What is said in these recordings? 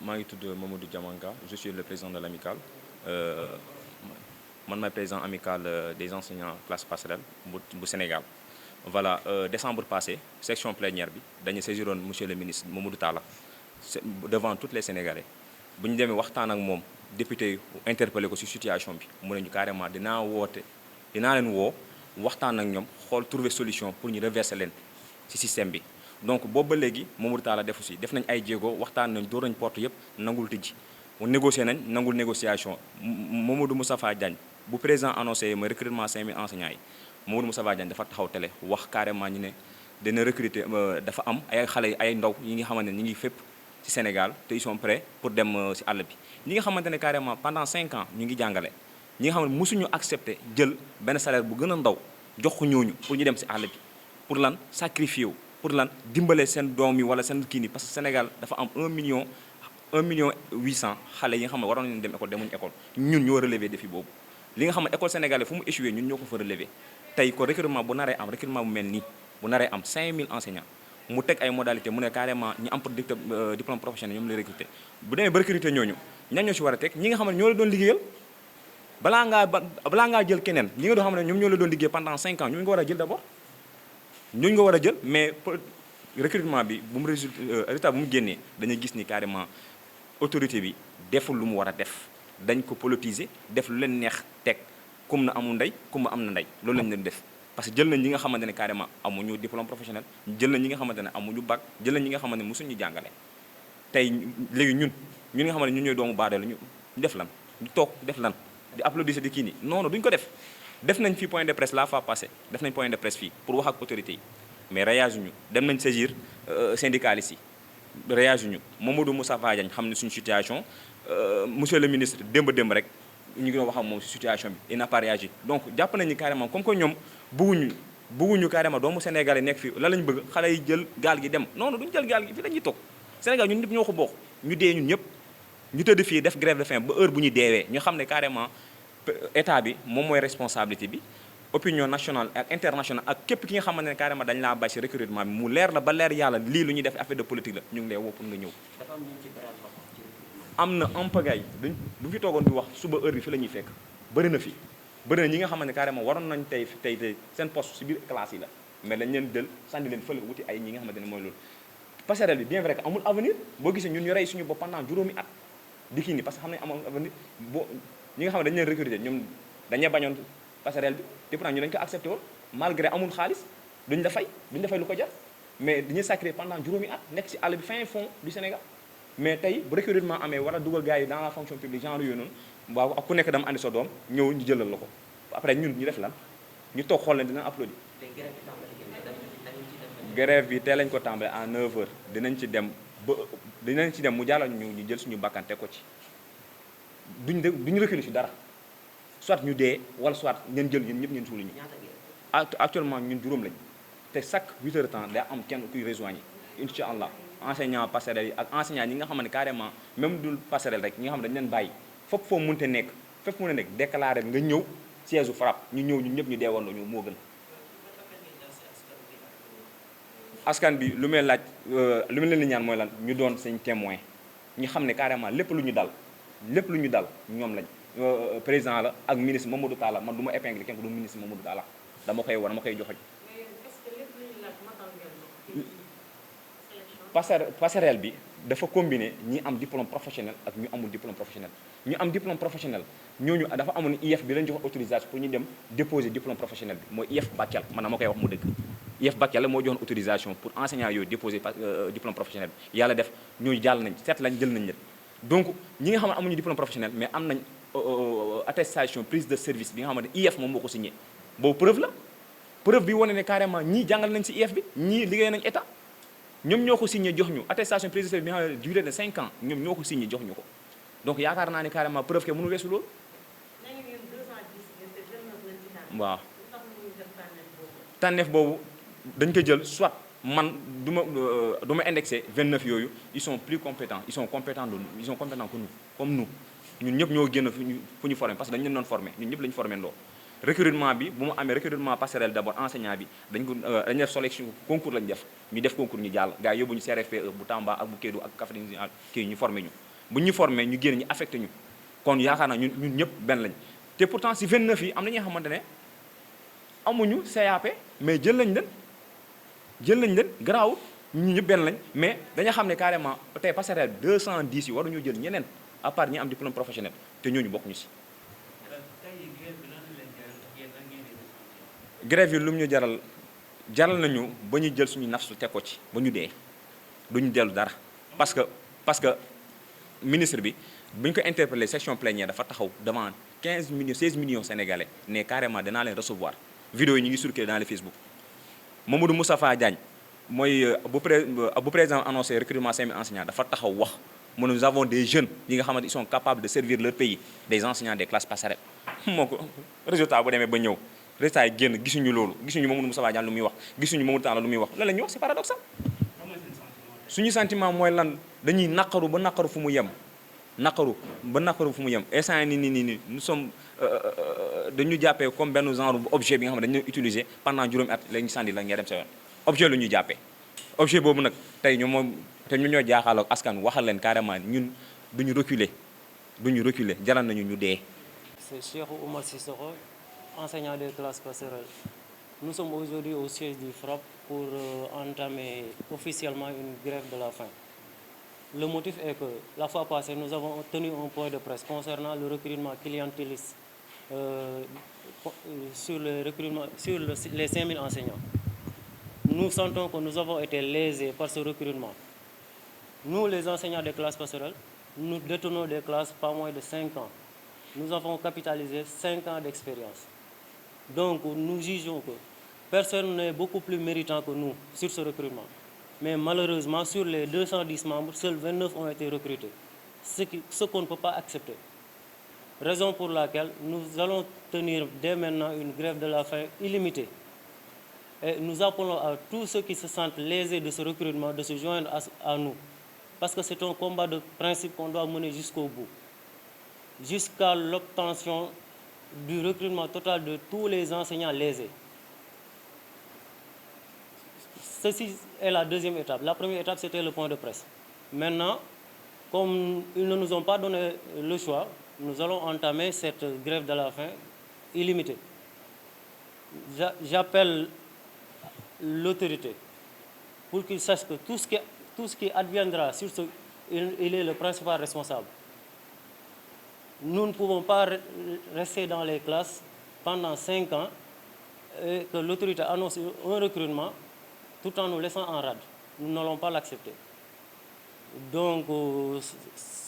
maa ngi tudd Mamadou Diamanka je suis le président de l'amicale man maay président amicale des enseignants classe passerelle bu Sénégal. Voilà décembre passé section plénière bi dañu saisiroon monsieur le ministre Mamadou Talla devant tous les Sénégalais bu ñu demee waxtaan ak moom député yi interpellé ko ci situation bi mu ne ñu carrément dinaa leen woo waxtaan ak ñoom xool trouver solution pour ñu reverser leen ci système bi. Donc boobu ba léegi Mamadou Talla defu si def nañ ay jéego waxtaan nañ door nañ porte yëpp nangul tijji négocier nañ nangul négociation Mamadou Moustapha Diagne bu président annoncé ma recrutement 5000 enseignants yi Mamadou Moustapha Diagne dafa taxaw télé wax carrément ñu ne dina recruter dafa am ay xale ay ndaw yi nga xamante ne ñi ngi fépp ci Sénégal te ils sont prêts pour dem ci àll bi ñi nga xamante ne carrément pendant 5 ans ñu ngi jàngale ñi nga xam ne mosuñu accepter jël benn salaire bu gën a ndaw jox ko ñooñu pour ñu dem ci àll bi pour lan sacrifier wu pour lan dimbale seen doom yi wala seen kii nii parce que Sénégal dafa am 1 million 800 xale yi nga xam ne waroon nañu dem école demuñu école ñun ñoo relever défi boobu li nga xam ne école sénégalaise fu mu échoué ñun ñoo ko fa relever tey ko recrutement bu naree am recrutement bu mel nii bu naree am 5000 enseignants mu teg ay modalités mu ne carrément ñi am pour diplôme professionnel ñoom lay recruter bu demee ba recruter ñooñu ñan ñoo ci war a teg ñi nga xam ne ñoo la doon liggéeyal balaa ngaa jël keneen ñi nga doon xam ne ñoom ñoo la doon liggéey pendant 5 ans ñooñu nga war a jël d'abord ñooñu nga war a jël mais recrutement bi bu mu résultat bu mu génnee dañuy gis ni carrément autorité bi deful lu mu war a def dañ ko politiser def lu leen neex teg kum na amul ndey kum am na ndey loolu lañ leen def parce que jël nañ ñi nga xamante ne carrément amuñu diplôme professionnel jël nañ ñi nga xamante ne amuñu bac jël nañ ñi nga xamante ne mosuñu jàngale tey léegi ñun nga xamante ne ñun ñooy doomu baadoo la ñu def lan ñu toog def lan di applaudir di kii nii non non duñ ko def nañ fii point de presse la fois passée def nañ point de presse fii pour wax ak autorités yi mais réagir ñu dem nañ saisir syndicalistes yi réagir ñu Mamadou Moustapha Diagne xam ne suñu situation monsieur le ministre démb rek ñu ngi doon wax ak moom si situation bi il n'a pas réagi donc jàpp nañu carrément comme que ñoom bëgguñu carrément doomu Sénégal yi nekk fii la lañ bëgg xale yi jël gaal gi dem non non duñu jël gaal gi fii la ñuy toog Sénégal ñun ñëpp ñoo ko bokk ñu dee ñun ñëpp ñu tëdd fii def grève de faim ba heure bu ñu deewee ñu xam ne carrément état bi moom mooy responsabilité bi opinion nationale ak internationale ak képp ki nga xamante ne carrément dañ laa bàyyi si recrutement bi mu leer la ba leer yàlla lii lu ñuy def affaire de politique la ñu ngi lay woo pour nga ñëw. am na un pagaille bu fi toogoon di wax suba heure bi fi la ñuy fekk bëri na ñi nga xamante ne carrément waroon nañ tey seen poste si biir classe yi la mais dañ leen jël sànni leen fële wuti ay ñi nga xamante ne mooy loolu. passerelle bi bien vrai que amul avenir boo gisee ñun ñu rey suñu bopp pendant juróomi at di kii nii parce que xam nañ amul avenir ñi nga xam ne dañu leen recruter ñoom dañuy bañoon passerelle bi te pourtant ñu dañu ko accepté woon malgré amul xaalis duñ la fay lu ko jar mais dañuy sacrifier pendant juróomi at nekk ci àll bi fin fond du Sénégal mais tey bu recrutement amee war a dugal gars yi dans la fonction publique genre yooyu noonu waaw ak ku nekk dama andi sa doom ñëw ñu jëlal la ko après ñun ñu def lan ñu toog xool leen dina applaudir grève bi tey lañ ko tàmbale à 9h dinañ ci dem mu jàllal ñu jël suñu bakkante ko ci duñu reculer ci dara soit ñu dee wala soit ngeen jël ñun ñëpp ngeen suuli ñu actuellement ñun juróom lañ te chaque 8 heures de temps day am kenn kuy rejoindre incha allah enseignant passerelle yi ak enseignant ñi nga xam ne carrément même dul passerelle rek ñi nga xam ne dañu leen bàyyi fépp foo mënte nekk déclaré nga ñëw siège u FRAPP ñu ñëw ñun ñëpp ñu deewandoo ñu moo gën askan bi lu may laaj lu mu leen di ñaan mooy lan ñu doon seen témoin ñu xam ne carrément lépp lu ñu dal ñoom lañ président la ak ministre Mamadou Talla man du ma épingle kenn ku du ministre Mamadou Talla dama koy joxoñ passerelle bi dafa combiner ñi am diplôme professionnel ak ñu amul diplôme professionnel ñu am diplôme professionnel ñooñu dafa amoon IEF bi lañ jox autorisation pour ñu dem déposer diplôme professionnel bi mooy IEF Bakel man dama koy wax mu dëgg IEF Bakel moo joxoon autorisation pour enseignants yooyu déposer diplôme professionnel bi yàlla def ñooñu jàll nañ seet lañ jël nañ leen donc ñi nga xam ne amuñu diplôme professionnel mais am nañ attestation prise de service bi nga xamante ne IEF moom moo ko signé boobu preuve bi wane ne carrément ñii jàngal nañ ci IEF bi ñii liggéey nañ état ñoom ñoo ko signé jox ñu attestation prise de service bi nga xam ne durée de 5 ans ñoom ñoo ko signé jox ñu ko donc yaakaar naa ne carrément preuve ke mënu weesu loolu waaw tànneef boobu dañ ko jël soit man du ma indexé 29 yooyu ils sont plus compétents ils sont compétents que nous comme nous ñun ñëpp ñoo génn fu ñu formé parce que dañu leen doon formé ñun ñëpp la ñu formé ndoo recrutement bi bu mu amee recrutement passerelle d'abord enseignant bi dañu def sélection concours lañu def ñu def concours ñu jàll gars yi yóbbu ñu CRFPE bu Tamba ak bu Kédougou ak Kaffrine kii ñu formé ñu bu ñu formé ñu génn ñu affecté ñu kon yaakaar naa ñun ñëpp benn lañ te pourtant si 29 yi am na ñoo xamante ne amuñu CAP mais jël nañ leen garaawul ñu ñëpp benn lañ mais dañu xam ne carrément tey passerelle 210 yi waruñu jël ñeneen à part ñi am diplôme professionnel te ñooñu bokkuñu si. grève yi lu mu ñu jaral nañu ba ñu jël suñu nafsu teg ko ci ba ñu dee duñu dellu dara parce que ministre bi bu ñu ko interpellé section plénière dafa taxaw devant 16 millions sénégalais ne carrément danaa leen recevoir vidéo yi ñu ngi circulé dans les Facebook. Mamadou Moustapha Diagne mooy bu président annoncé recrutement 5000 enseignants dafa taxaw wax mu nous avons des jeunes yi nga xamante ils sont capables de servir leur pays des enseignants des classes passerelles moo ko résultat bu demee ba ñëw résultat yi génn gisuñu loolu gisuñu Mamadou Moustapha Diagne lu muy wax gisuñu Mamadou Talla lu muy wax lan la ñuy wax c'est paradoxal. suñu sentiment mooy lan dañuy naqaru ba naqaru fu mu yem instant nii nous sommes dañu jàppee comme benn genre objet bi nga xam ne dañu utiliser pendant juróomi at la ñu sànni la ngay dem sa yoon objet lu ñuy jàppee objet boobu nag tey ñu moom te ñu ñoo jaaxaaloo askan waxal leen carrément ñun duñu reculer jaral nañu ñu dee. C'est Cheikh Oumar Sissoko, enseignant des classes passerelles. Nous sommes aujourd'hui au siège du FRAPP pour entamer officiellement une grève de la faim. Le motif est que la fois passée, nous avons tenu un point de presse concernant le recrutement clientéliste sur les 5000 enseignants. Nous sentons que nous avons été lésés par ce recrutement. Nous, les enseignants des classes passerelles, nous détenons des classes pas moins de 5 ans. Nous avons capitalisé 5 ans d'expérience. Donc, nous jugeons que personne n'est beaucoup plus méritant que nous sur ce recrutement. Mais malheureusement, sur les 210 membres, seuls 29 ont été recrutés, ce qu'on ne peut pas accepter. Raison pour laquelle nous allons tenir dès maintenant une grève de la faim illimitée. Et nous appelons à tous ceux qui se sentent lésés de ce recrutement de se joindre à nous. Parce que c'est un combat de principe qu'on doit mener jusqu'au bout. Jusqu'à l'obtention du recrutement total de tous les enseignants lésés. Ceci est la deuxième étape. La première étape, c'était le point de presse. Maintenant, comme ils ne nous ont pas donné le choix, nous allons entamer cette grève de la faim illimitée. J'appelle l'autorité pour qu'il sache que tout ce qui adviendra sur ce, il est le principal responsable. Nous ne pouvons pas rester dans les classes pendant 5 ans et que l'autorité annonce un recrutement tout en nous laissant en rade. Nous n'allons pas l'accepter. Donc,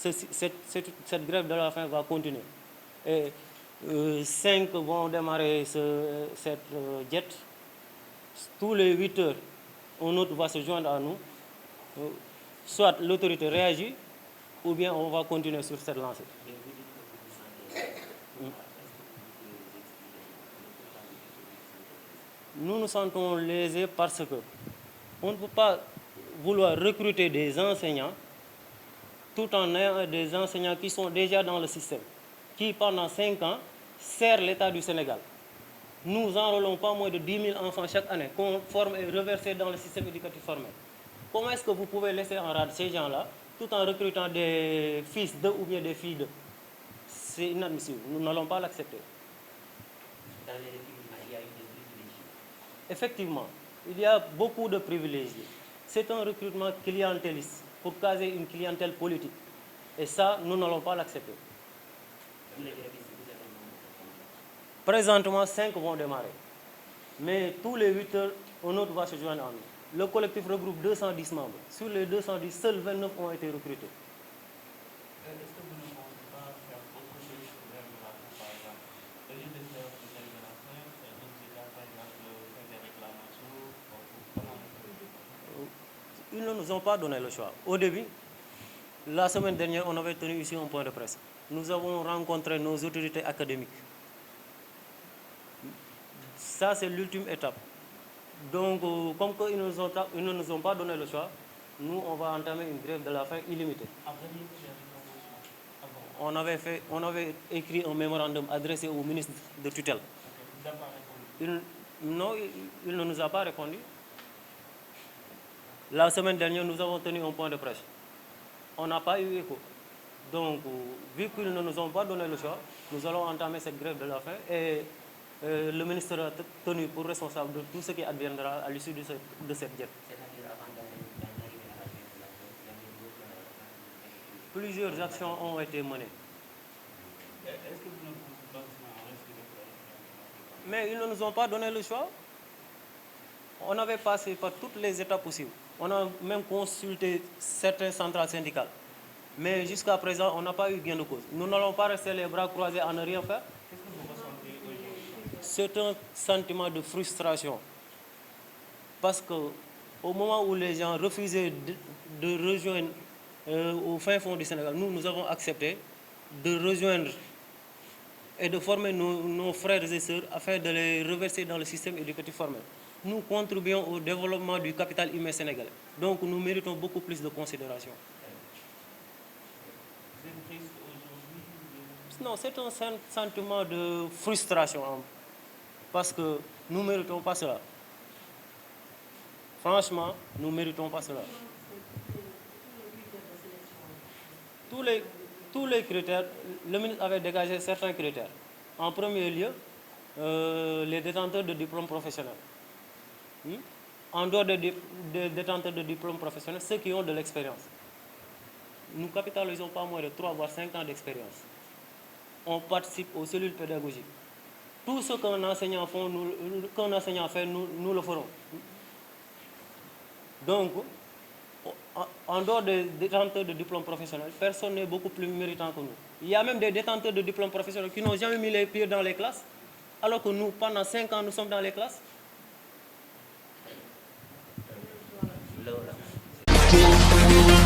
cette grève de la faim va continuer. Et 5 vont démarrer cette jet. Tous les 8 heures, un autre va se joindre à nous. Soit l'autorité réagit, ou bien on va continuer sur cette lancée. Nous nous sentons lésés parce que on ne peut pas vouloir recruter des enseignants tout en ayant des enseignants qui sont déjà dans le système, qui pendant 5 ans servent l'État du Sénégal. Nous enrôlons pas moins de 10 000 enfants chaque année qu'on forme et reversés dans le système éducatif formel. Comment est-ce que vous pouvez laisser en rade ces gens-là tout en recrutant des fils d'eux ou bien des filles d'eux? C'est inadmissible. Nous n'allons pas l'accepter. Dans les recrutements, il y a eu des privilégiés. Effectivement, il y a beaucoup de privilégiés. C'est un recrutement clientéliste pour caser une clientèle politique. Et ça, nous n'allons pas l'accepter. Présentement, 5 vont démarrer. Mais tous les 8 heures, un autre va se joindre à nous. Le collectif regroupe 210 membres. Sur les 210, seuls 29 ont été recrutés. Est-ce que vous ne pensez pas faire autre chose pour faire de la fin, par exemple? Au lieu de faire une grève de la faim, par exemple, faire des réclamations Ils ne nous ont pas donné le choix. Au début, la semaine dernière, on avait tenu ici un point de presse. Nous avons rencontré nos autorités académiques. Ça, c'est l'ultime étape. Donc, comme ils ne nous ont pas donné le choix, nous, on va entamer une grève de la faim illimitée. On avait écrit un mémorandum adressé au ministre de tutelle vous a pas répondu? Non, il ne nous a pas répondu. La semaine dernière, nous avons tenu un point de presse. On n'a pas eu écho. Donc, vu qu'ils ne nous ont pas donné le choix, nous allons entamer cette grève de la faim et le ministre sera tenu pour responsable de tout ce qui adviendra à l'issue de cette grève. C'est-à-dire avant d'en arriver à la grève de la faim, il y avait d'autres actions. Plusieurs actions ont été menées. Est-ce que vous ne pensez pas que c'est un risque de faire? Mais ils ne nous ont pas donné le choix. On avait passé par toutes les étapes possibles. On a même consulté certaines centrales syndicales. Mais jusqu'à présent, on n'a pas eu gain de cause. Nous n'allons pas rester les bras croisés à ne rien faire. Qu'est-ce que vous ressentez aujourd'hui? C'est un sentiment de frustration. Parce qu'au moment où les gens refusaient de rejoindre au fin fond du Sénégal, nous avons accepté de rejoindre et de former nos frères et sœurs afin de les reverser dans le système éducatif formel. Nous contribuons au développement du capital humain sénégalais. Donc nous méritons beaucoup plus de considération. Vous êtes triste aujourd'hui? Non, c'est un sentiment de frustration parce que nous ne méritons pas cela. Franchement, nous ne méritons pas cela. Tous les critères, le ministre avait dégagé certains critères. En premier lieu, les détenteurs de diplômes professionnels. En dehors des détenteurs de diplômes professionnels, ceux qui ont de l'expérience. Nous capitalisons pas moins de 3 voire 5 ans d'expérience. On participe aux cellules pédagogiques. Tout ce qu'un enseignant fait, nous le ferons. Donc, en dehors des détenteurs de diplômes professionnels, personne n'est beaucoup plus méritant que nous. Il y a même des détenteurs de diplômes professionnels qui n'ont jamais mis les pieds dans les classes, alors que nous, pendant 5 ans, nous sommes dans les classes.